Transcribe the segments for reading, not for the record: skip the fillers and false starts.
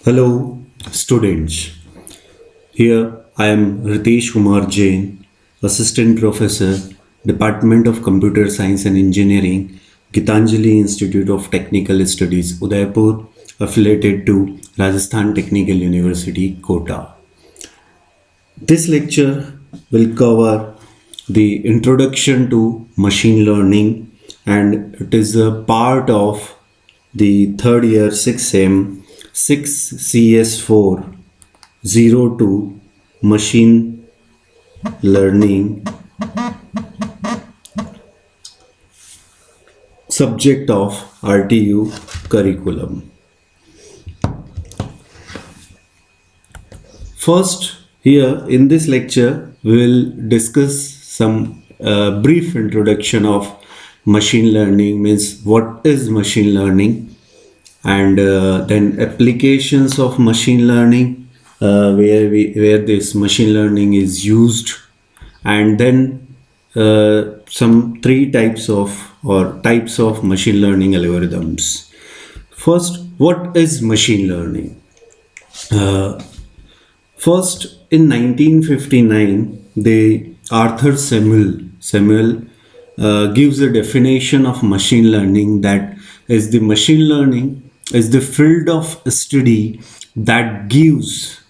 Hello, students. Here I am Ritesh Kumar Jain, Assistant Professor, Department of Computer Science and Engineering, Gitanjali Institute of Technical Studies, Udaipur, affiliated to Rajasthan Technical University, Kota. This lecture will cover the introduction to machine learning, and it is a part of the third year 6M 6CS4-02 machine learning subject of RTU curriculum. First, here in this lecture, we will discuss some brief introduction of machine learning, means what is machine learning, and then applications of machine learning, where this machine learning is used, and then some three types of machine learning algorithms. First, what is machine learning? First, in 1959, the Arthur Samuel gives a definition of machine learning, that is the machine learning is the field of study that gives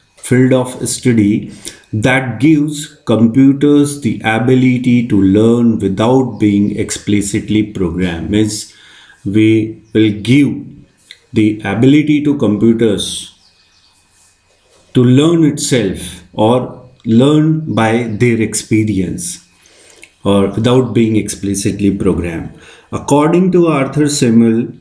computers the ability to learn without being explicitly programmed. Means we will give the ability to computers to learn itself or learn by their experience or without being explicitly programmed. According to Arthur Samuel,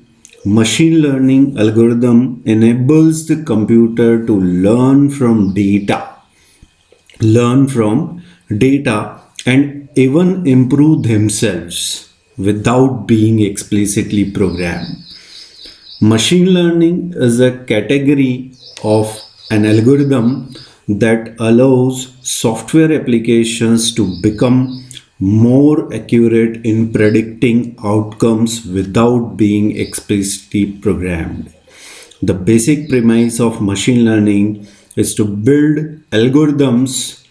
machine learning algorithm enables the computer to learn from data and even improve themselves without being explicitly programmed. Machine learning is a category of an algorithm that allows software applications to become more accurate in predicting outcomes without being explicitly programmed. The basic premise of machine learning is to build algorithms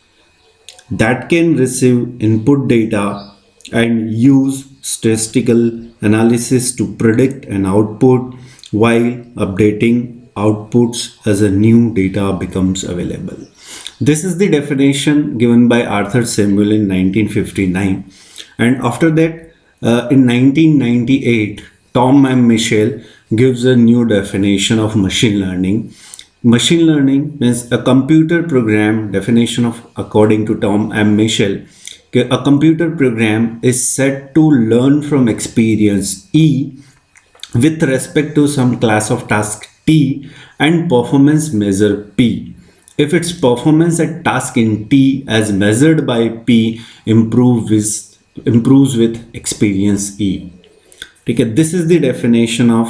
that can receive input data and use statistical analysis to predict an output while updating outputs as a new data becomes available. This is the definition given by Arthur Samuel in 1959, and after that, in 1998, Tom and Michel gives a new definition of machine learning. Machine learning means a computer program. Definition of, according to Tom and Michel, a computer program is said to learn from experience E with respect to some class of task T and performance measure P. If its performance at task in T as measured by P improves with experience E. Okay, this is the definition of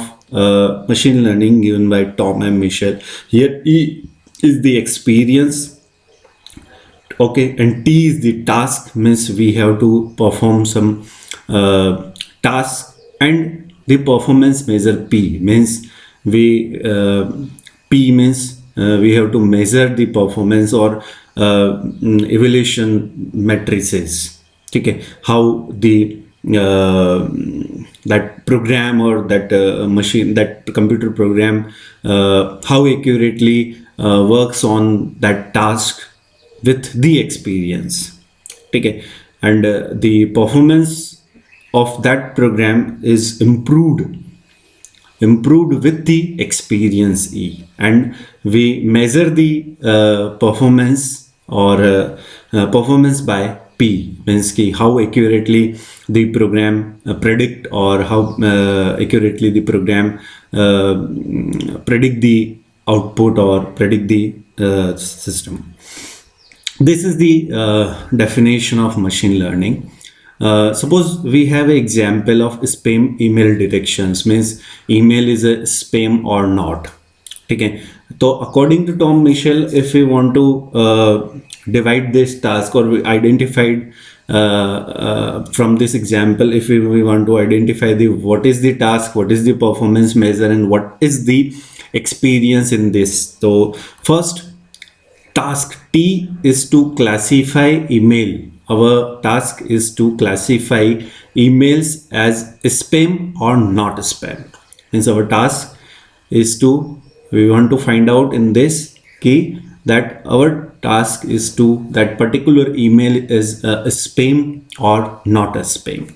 machine learning given by Tom and Michel. Here E is the experience, okay, and T is the task, means we have to perform some task, and the performance measure P means we we have to measure the performance or evaluation matrices. Okay, how the that program or that computer program how accurately works on that task with the experience. Okay, and the performance of that program is improved with the experience E, and we measure the performance or performance by P, means how accurately the program predict, or how accurately the program predict the output or predict the system. This is the definition of machine learning. Suppose we have an example of spam email detections, means email is a spam or not. Okay, so according to Tom Michel, if we want to divide this task, or we identified from this example, if we want to identify the what is the task, what is the performance measure, and what is the experience in this. So first, task T is to classify email. Our task is to classify emails as spam or not spam. Means our task is to, we want to find out in this key that our task is to that particular email is a spam or not a spam.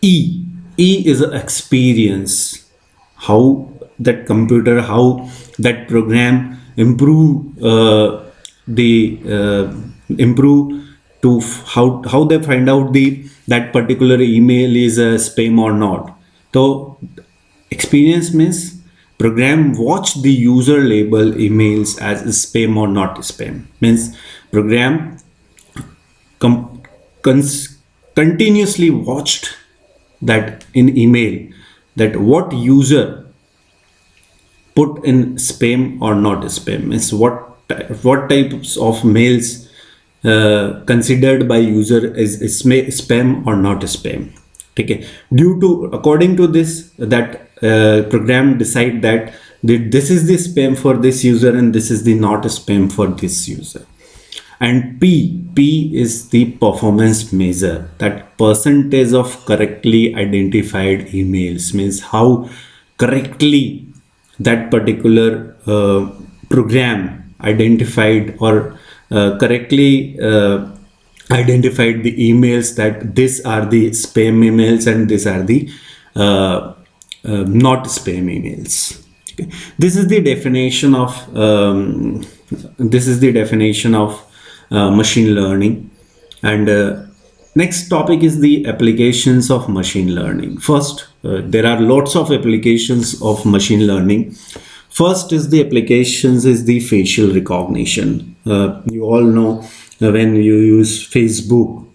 E is a experience, how that computer, how that program the improve to how they find out the that particular email is a spam or not. So experience means program watch the user label emails as spam or not spam. Means program com- continuously watched that in email that what user put in spam or not spam, is what types of mails considered by user is spam or not spam. Okay, due to according to this that program decide that this is the spam for this user and this is the not spam for this user. And P is the performance measure, that percentage of correctly identified emails, means how correctly that particular program identified or correctly identified the emails that these are the spam emails and these are the not spam emails. Okay. This is the definition of machine learning. And next topic is the applications of machine learning. First, there are lots of applications of machine learning. First is the applications is the facial recognition. You all know when you use Facebook.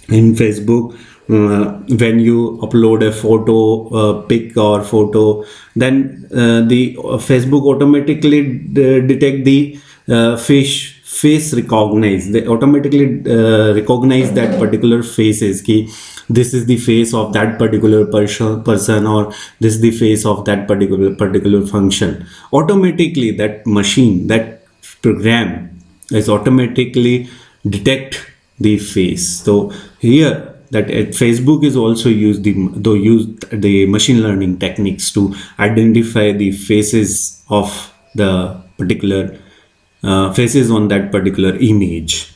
In Facebook, when you upload a photo, pic or photo, then the Facebook automatically detect the face recognize. They automatically recognize that particular faces. Ki this is the face of that particular person, or this is the face of that particular function. Automatically, that machine, that program is automatically detect the face. So here that at Facebook is also used the machine learning techniques to identify the faces of the particular faces on that particular image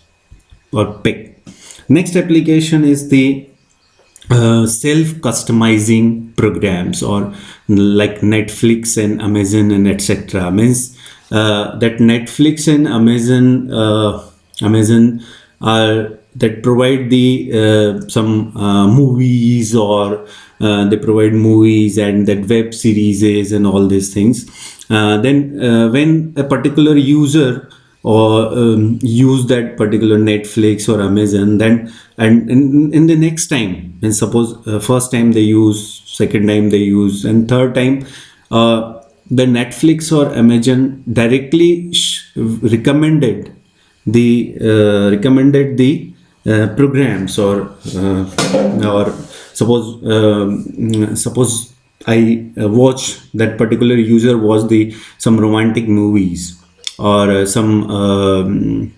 or pic. Next application is the self-customizing programs, or like Netflix and Amazon and etc. Means that Netflix and Amazon are that provide the some movies, or they provide movies and that web series and all these things. Then when a particular user or use that particular Netflix or Amazon, then and in the next time, and suppose first time they use, second time they use, and third time the Netflix or Amazon directly recommended the programs, or suppose I watch that particular user watch the some romantic movies, or some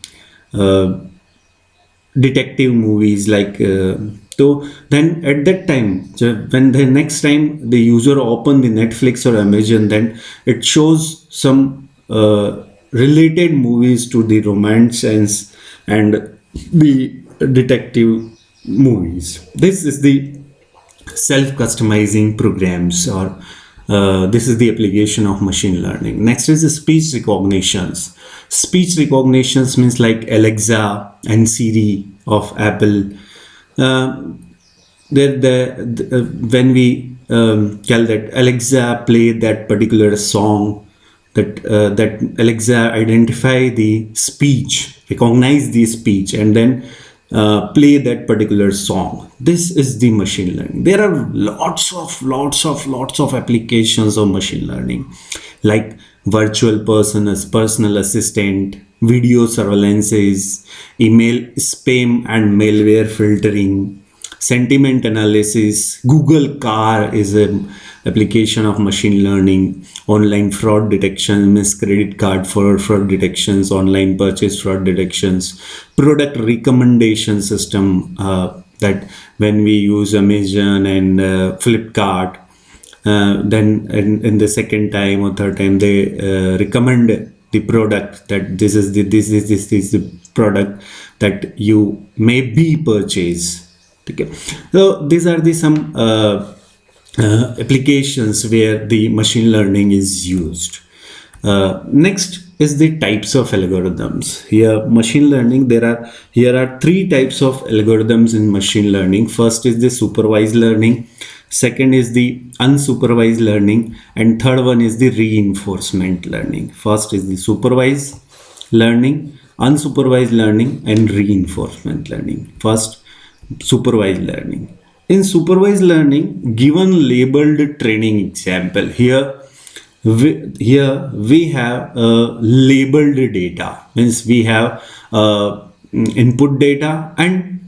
detective movies, like so then at that time, so when the next time the user open the Netflix or Amazon, then it shows some related movies to the romance and the detective movies. This is the self-customizing programs, or this is the application of machine learning. Next is the speech recognitions. Speech recognitions means like Alexa and Siri of Apple. When we tell that Alexa play that particular song, that Alexa identify the speech, recognize the speech, and then play that particular song. This is the machine learning. There are lots of applications of machine learning, like virtual personal assistant, video surveillances, email spam and malware filtering, sentiment analysis. Google car is a application of machine learning, online fraud detection, means credit card fraud detections, online purchase fraud detections, product recommendation system, that when we use Amazon and Flipkart, then in the second time or third time they recommend the product, that this is the product that you may be purchase. Okay. So these are the some applications where the machine learning is used. Next is the types of algorithms. Here, machine learning, here are three types of algorithms in machine learning. First is the supervised learning, second is the unsupervised learning, and third one is the reinforcement learning. First is the supervised learning, unsupervised learning, and reinforcement learning. First, supervised learning. In supervised learning, given labeled training example, here we have labeled data, means we have input data and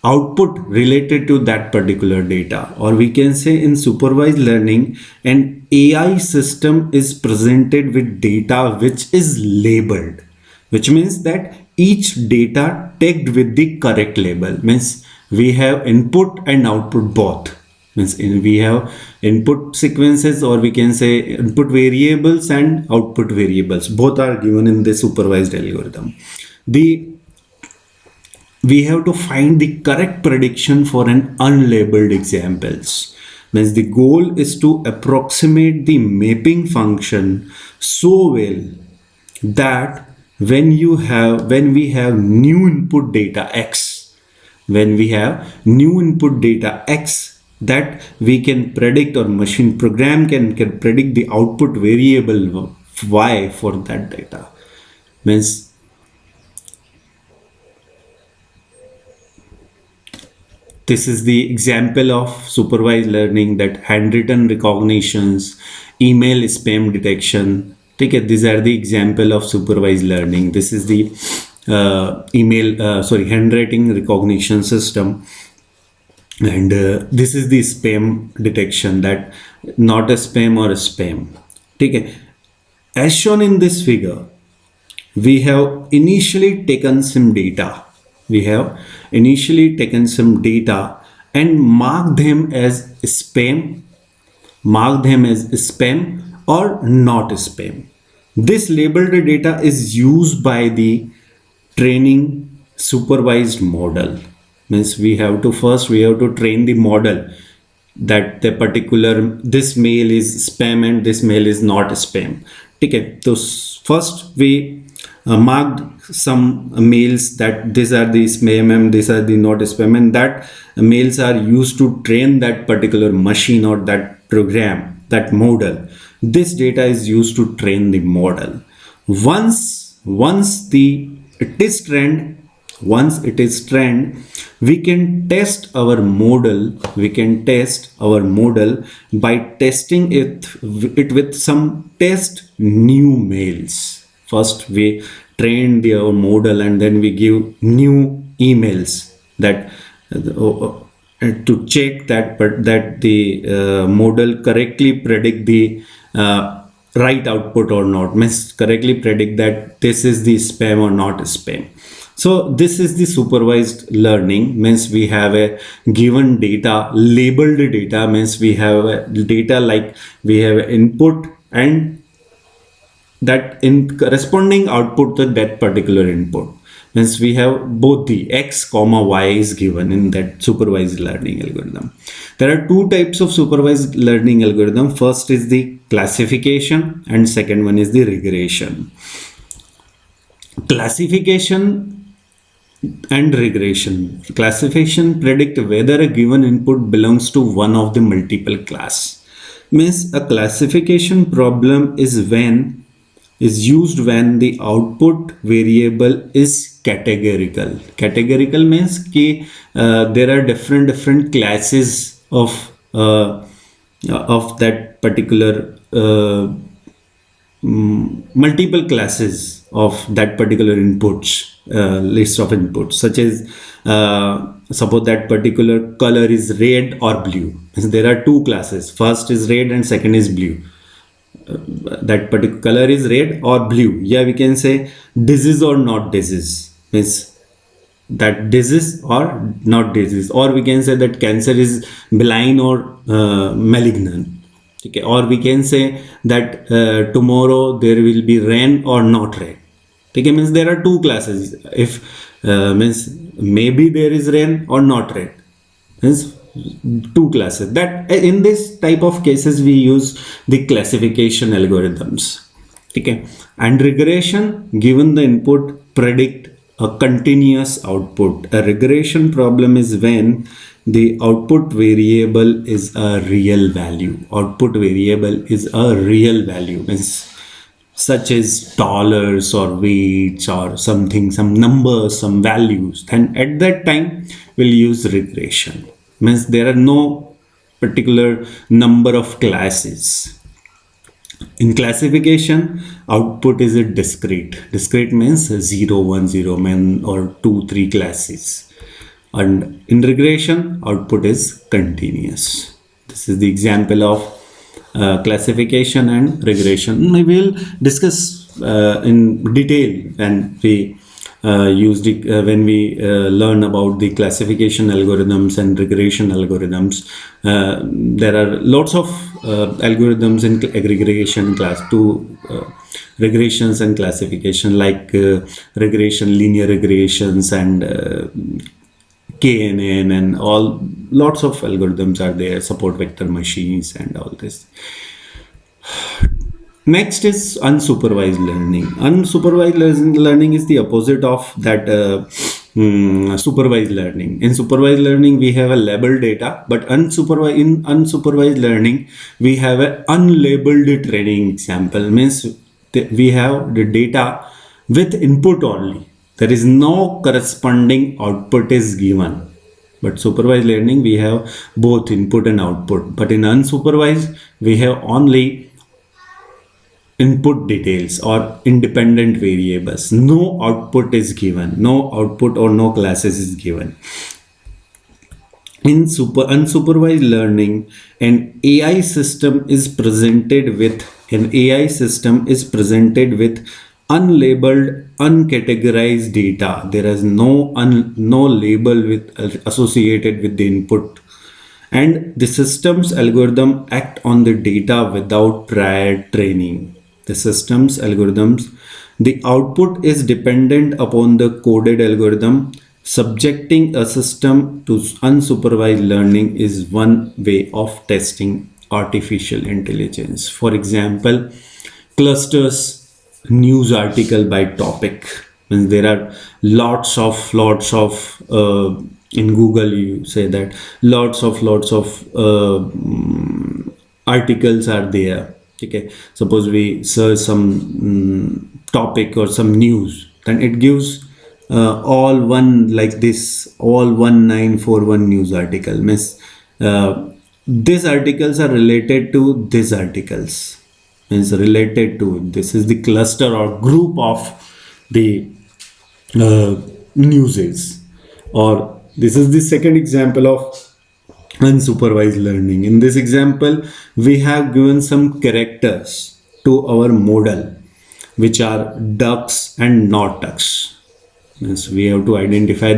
output related to that particular data, or we can say in supervised learning an AI system is presented with data which is labeled, which means that each data tagged with the correct label, means we have input and output both, means we have input sequences, or we can say input variables and output variables, both are given in the supervised algorithm. We have to find the correct prediction for an unlabeled examples, means the goal is to approximate the mapping function so well that when we have new input data x, when we have new input data x, that we can predict, or machine program can predict the output variable y for that data. Means this is the example of supervised learning, that handwritten recognitions, email spam detection. Okay, these are the example of supervised learning. This is the handwriting recognition system, and this is the spam detection, that not a spam or a spam. Okay, as shown in this figure, we have initially taken some data. We have initially taken some data and marked them as spam, or not spam. This labeled data is used by the training supervised model. Means we have to train the model that the particular, this mail is spam and this mail is not spam. Okay, so first we marked some mails that these are the spam and these are the not spam, and that mails are used to train that particular machine or that program, that model. This data is used to train the model. Once it is trained, we can test our model by testing it with some test new mails. First we train our model and then we give new emails that to check that the model correctly predict the right output or not, means correctly predict that this is the spam or not spam. So this is the supervised learning, means we have a given data, labeled data, means we have a data like we have input and that in corresponding output to that particular input, means we have both the x comma y is given in that supervised learning algorithm. There are two types of supervised learning algorithm. First is the classification and second one is the regression. Classification and regression. Classification predict whether a given input belongs to one of the multiple class. Means a classification problem is used when the output variable is categorical. Categorical means there are different classes of that particular multiple classes of that particular inputs. list of inputs, such as suppose that particular color is red or blue. There are two classes, first is red and second is blue. That particular color is red or blue. Yeah, we can say disease or not disease, means that disease or not disease, or we can say that cancer is benign or malignant. Okay, or we can say that tomorrow there will be rain or not rain. Okay, means there are two classes. If means maybe there is rain or not rain, means two classes. That in this type of cases we use the classification algorithms. Okay, and regression, given the input, predict a continuous output. A regression problem is when the output variable is a real value. Output variable is a real value, means such as dollars or weights or something, some numbers, some values. Then at that time we'll use regression, means there are no particular number of classes. In classification, output is a discrete. Discrete means 0, 1, 0, or 2, 3 classes. And in regression, output is continuous. This is the example of classification and regression. We will discuss in detail when we when we learn about the classification algorithms and regression algorithms. There are lots of algorithms in aggregation class to regressions and classification, like regression, linear regressions, and KNN, and all lots of algorithms are there, support vector machines and all this. Next is unsupervised learning. Unsupervised learning is the opposite of that supervised learning. In supervised learning, we have a labeled data, but in unsupervised learning, we have an unlabeled training example. Means we have the data with input only. There is no corresponding output is given. But supervised learning, we have both input and output. But in unsupervised, we have only input details or independent variables. No output is given. No output or no classes is given. In unsupervised learning, an AI system is presented with unlabeled, uncategorized data. There is no label with associated with the input, and the system's algorithm act on the data without prior training. The system's algorithms, the output is dependent upon the coded algorithm. Subjecting a system to unsupervised learning is one way of testing artificial intelligence. For example, clusters news article by topic. Means there are lots of in Google, you say that lots of articles are there. Okay, suppose we search some topic or some news, then it gives all one like this, all 1941 news article. Means these articles are related to these articles, means related to, this is the cluster or group of the newses. Or this is the second example of unsupervised learning. In this example, we have given some characters to our model, which are ducks and not ducks. Means we have to identify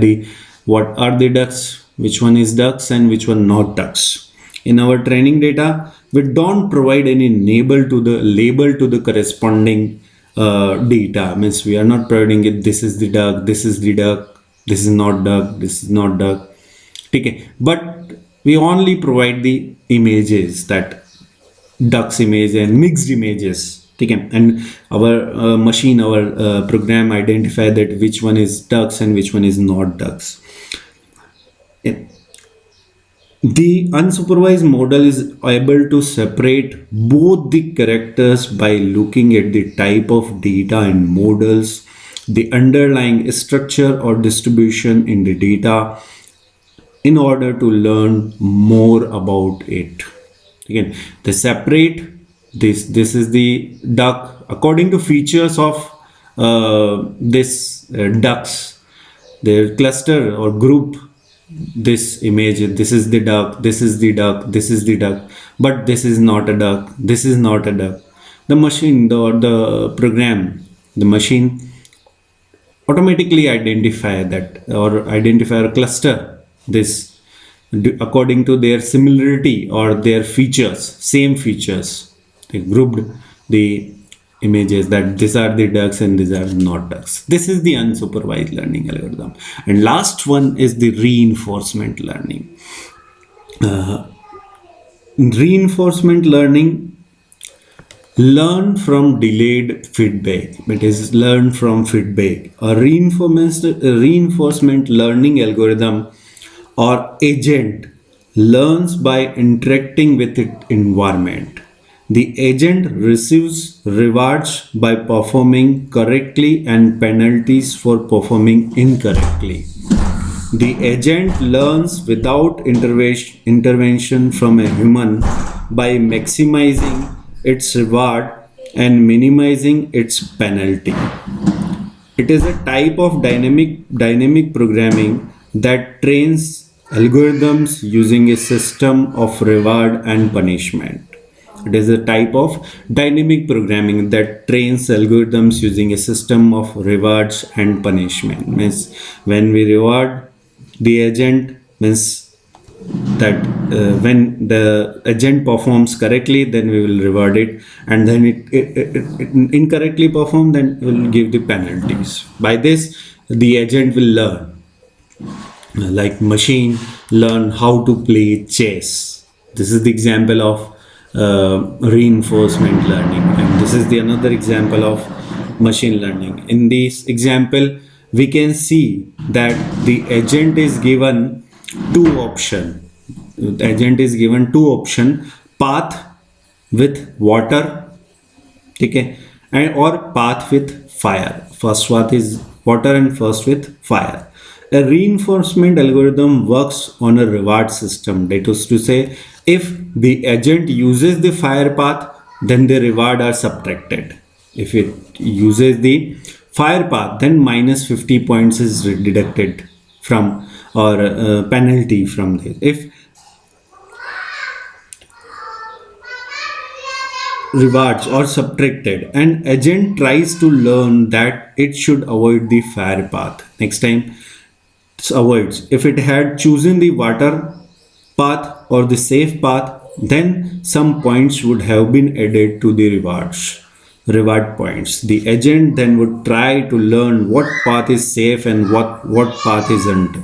what are the ducks, which one is ducks and which one not ducks. In our training data, we don't provide any label to the corresponding data. Means we are not providing it, this is the duck, this is the duck, this is not duck, this is not duck. Okay, but we only provide the images, that ducks image and mixed images. Okay, and our machine, our program identify that which one is ducks and which one is not ducks. The unsupervised model is able to separate both the characters by looking at the type of data and models, the underlying structure or distribution in the data, in order to learn more about it. Again, they separate this is the duck according to features of this ducks, their cluster or group, this image, this is the duck, this is the duck, this is the duck, but this is not a duck, this is not a duck. The machine, the program, the machine automatically identify that, or identify or cluster this according to their similarity or their features, same features. They grouped the images that these are the ducks and these are not ducks. This is the unsupervised learning algorithm. And last one is the reinforcement learning. Reinforcement learning, learn from delayed feedback. It is learn from feedback. A reinforcement learning algorithm or agent learns by interacting with its environment. The agent receives rewards by performing correctly and penalties for performing incorrectly. The agent learns without intervention from a human by maximizing its reward and minimizing its penalty. It is a type of dynamic programming that trains algorithms using a system of reward and punishment. It is a type of dynamic programming that trains algorithms using a system of rewards and punishment. Means when we reward the agent, means that when the agent performs correctly, then we will reward it, and then it incorrectly perform, then we will give the penalties. By this, the agent will learn. Like machine learn how to play chess. This is the example of reinforcement learning, and this is the another example of machine learning. In this example, we can see that the agent is given two option. The agent is given two option: path with water, okay, and or path with fire. First path is water and first with fire. A reinforcement algorithm works on a reward system. That is to say, if the agent uses the fire path, then the reward are subtracted. If it uses the fire path, then minus 50 points is deducted from, or penalty from this. If rewards or subtracted, and agent tries to learn that it should avoid the fire path, next time it avoids. If it had chosen the water path or the safe path, then some points would have been added to the reward points. The agent then would try to learn what path is safe and what path isn't.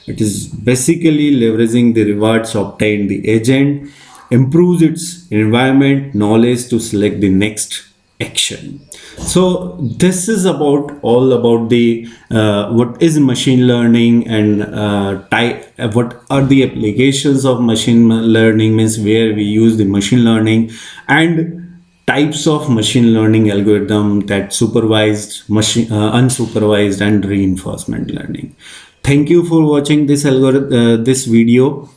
It is basically leveraging the rewards obtained. The agent improves its environment knowledge to select the next action. So this is all about the what is machine learning, and what are the applications of machine learning, means where we use the machine learning, and types of machine learning algorithm, that supervised, unsupervised, and reinforcement learning. Thank you for watching this video.